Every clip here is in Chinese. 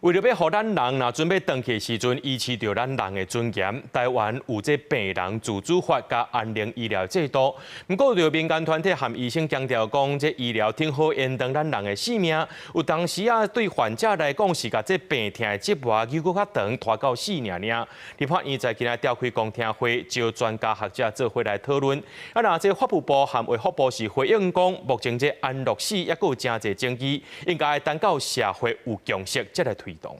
為了要讓咱人若準備回去的時陣維持着咱人的尊嚴，台灣有這病人自主法加安寧醫療制度。不過，有民間團體和醫生強調講，這醫療挺好延長咱人的性命。有當時對患者來講是把這病痛的折磨猶閣較長，拖到死爾。立法院在今日召開公聽會，招專家學者做伙來討論。那這法務部和衛福部是回應講，目前這安樂死也有真儕爭議，應該等到社會有共識才來推動。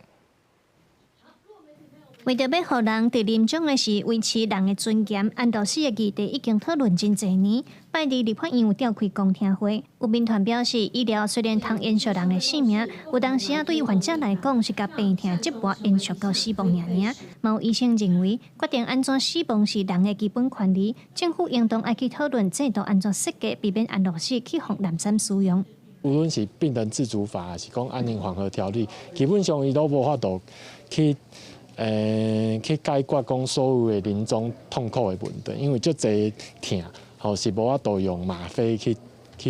為着要讓人在臨終的時維持人的尊嚴，安樂死的議題已經討論真儕年。拜二立法院有召開公聽會，有民團表示，醫療雖然通延續人的性命，有當時對於患者來講是甲病痛折磨延續到死亡爾。嘛有醫生認為，決定安怎死亡是人的基本權利，政府應當愛去討論制度安怎設計，避免安樂死去互濫觴使用。無論是病人自主法，還是講安寧緩和條例，基本上伊都無法度去解決講所有的臨終痛苦的問題，因為足儕痛，吼是無法度用嗎啡去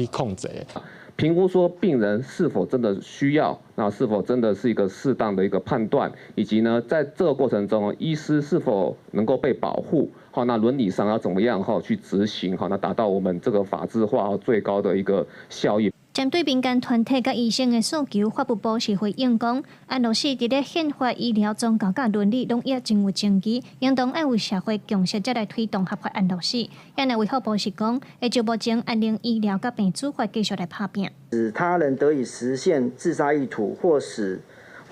控制的。評估說病人是否真的需要，那是否真的是一個適當的一個判斷，以及呢，在這個過程中，醫師是否能夠被保護，好，那倫理上要怎麼樣哈去執行，好，那達到我們這個法治化最高的一個效益。針對民間團體甲醫生的訴求，法務部是回應講，安樂死佇咧憲法、醫療、宗教甲倫理攏也真有爭議，應當愛有社會共識，才來推動合法安樂死。因為衛福部是講，會就目前安寧醫療甲病主法繼續來拍拼，使他人得以實現自殺意圖，或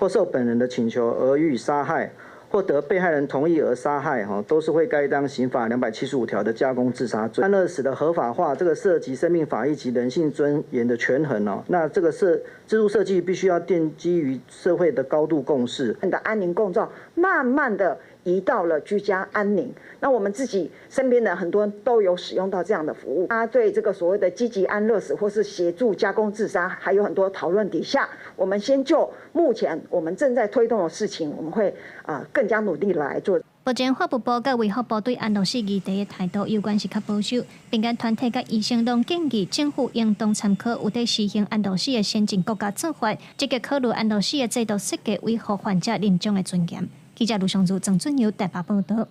受本人的請求而予以殺害，或得被害人同意而殺害，都是會該當刑法275條的加工自殺罪。安樂死的合法化，這個涉及生命法益及人性尊嚴的權衡哦。那這個制度設計必須要奠基於社會的高度共識。的安寧共照，慢慢的移到了居家安寧。那我們自己身邊的很多人都有使用到這樣的服務。他對這個所謂的積極安樂死或是協助加工自殺，還有很多討論底下，我們先就目前我們正在推動的事情，我們會更加努力來做。目前法務部甲衛福部對安樂死議題的態度有關是較保守，民間團體甲醫生攏建議政府應當參考有在實行安樂死的先進國家做法，積極考慮安樂死的制度設計，維護患者臨終的尊嚴。記者盧尚祖、鄭俊堯台北報道。